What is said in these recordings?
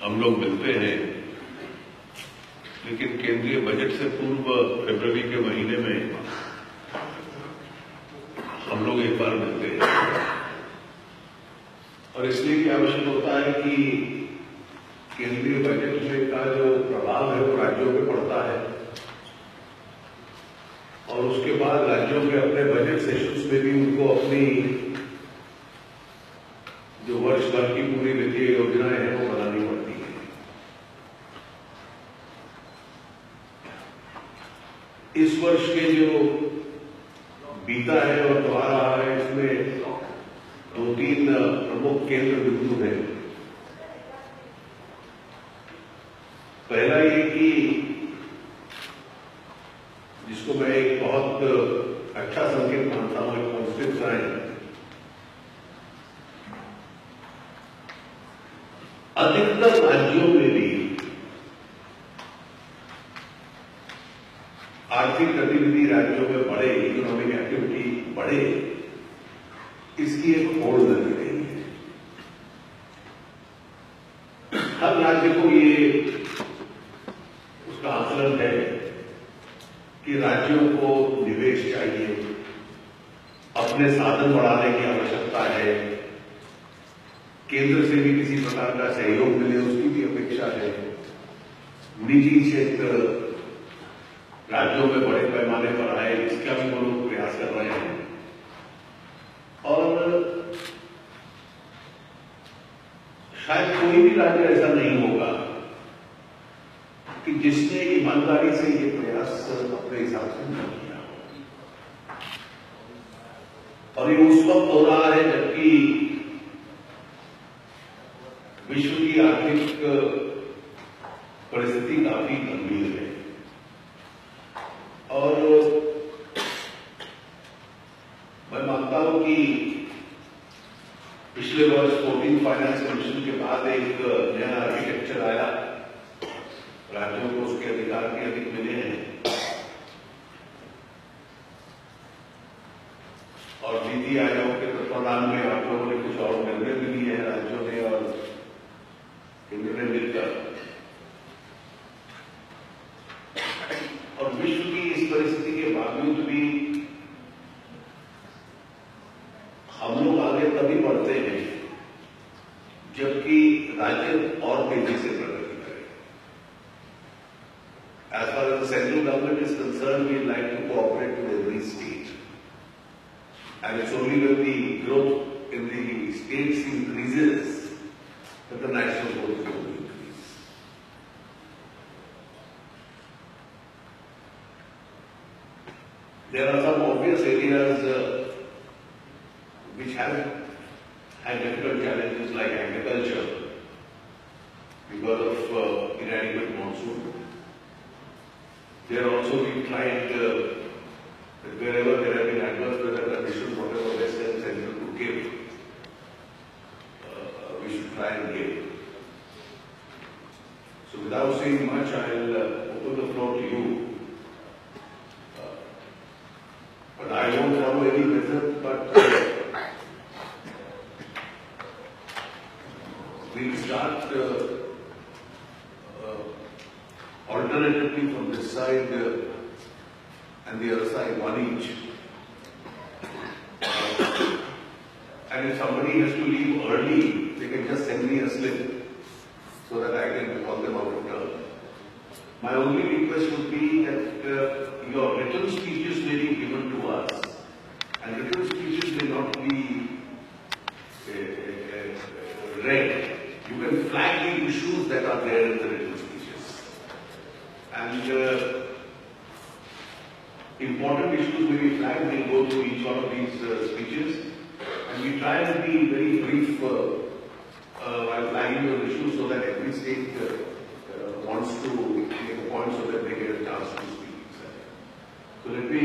हम लोग मिलते हैं, लेकिन केंद्रीय बजट से पूर्व फरवरी के महीने में हम लोग एक बार मिलते हैं। और इसलिए क्या आवश्यक होता है कि केंद्रीय बजट में का जो प्रभाव है वो राज्यों पे पड़ता है, और उसके बाद राज्यों के अपने बजट सेशंस में भी उनको अपनी जो वर्ष भर की पूरी वित्तीय योजनाएं हैं वो बनानी पड़ती है। इस वर्ष के जो बीता है और तो आ रहा है, इसमें 2-3 प्रमुख केंद्र बिंदु हैं। पहला ये कि जिसको मैं एक बहुत अच्छा संकेत मानता हूं, एक पॉजिटिव साइन, अधिकतर राज्यों में भी आर्थिक गतिविधि राज्यों में बढ़े, इकोनॉमिक एक्टिविटी बढ़े, इसकी एक होड़ लगी रही है। हर राज्य को ये उसका आकलन है कि राज्यों को निवेश चाहिए, अपने साधन बढ़ाने की आवश्यकता है, केंद्र से भी किसी प्रकार का सहयोग मिले उसकी भी अपेक्षा है, निजी क्षेत्र राज्यों में बड़े पैमाने पर आए इसका भी वो लोग प्रयास कर रहे हैं। और शायद कोई भी राज्य ऐसा नहीं होगा कि जिसने ईमानदारी से ये प्रयास अपने हिसाब से न किया। और ये उस वक्त हो रहा है जबकि विश्व की आर्थिक परिस्थिति काफी गंभीर है। और मैं मानता हूं कि पिछले वर्ष 14 फाइनेंस कमीशन के बाद एक नया आर्किटेक्चर आया, राज्यों को उसके अधिकार भी अधिक मिले हैं, और नीति आयोग के तत्वाधान में आप लोगों ने कुछ और निर्णय भी लिए हैं राज्यों ने और केंद्र ने मिलकर। और विश्व की इस परिस्थिति के बावजूद भी हम लोग आगे तभी बढ़ते हैं जबकि राज्य और तेजी से प्रगति करें। As far as the central government is concerned, we like to cooperate with every state, and it's only when the growth in the states increases that the national growth is going to increase. There are some obvious areas which have had difficult challenges like agriculture because of inadequate monsoon. There also we tried that wherever there have been adverse weather conditions, whatever lessons central to give, we should try and give. So without saying much, I'll open the floor to you. But I won't follow any method, but we'll start alternatively from this side and the other side, one each. And if somebody has to leave early, they can just send me a slip so that I can call them out of turn. My only request would be that your written speeches may be given to us, and written speeches may not be read. You can flag the issues that are there in the written speeches. And important issues may be flagged. We'll go through each one of these speeches, and we try to be very brief while flagging those issues so that every state wants to make a point so that they get a chance to speak. So let me,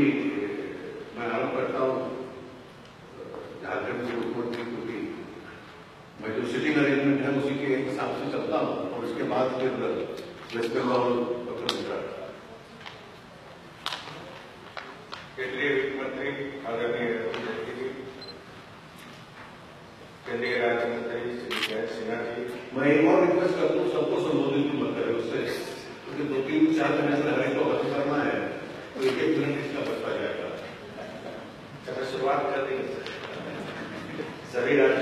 मैं आरोप करता हूँ झारखंड के मुख्यमंत्री को भी मैं जो सिटिंग अरेंजमेंट है उसी के हिसाब से चलता हूँ, और उसके बाद फिर वेस्ट बंगाल केंद्रीय वित्त मंत्री आदरणीय अरुण जेटली जी, केंद्रीय राज्य मंत्री श्री जयंत सिन्हा जी, मैं एक और रिक्वेस्ट करता हूँ, सबको संबोधित मत करें उससे, क्योंकि 2-3-4 महीने से हर एक को खत्म करना है, तो 1-1 मिनट इसका बचता जाएगा। शुरुआत कर देंगे सभी राज्य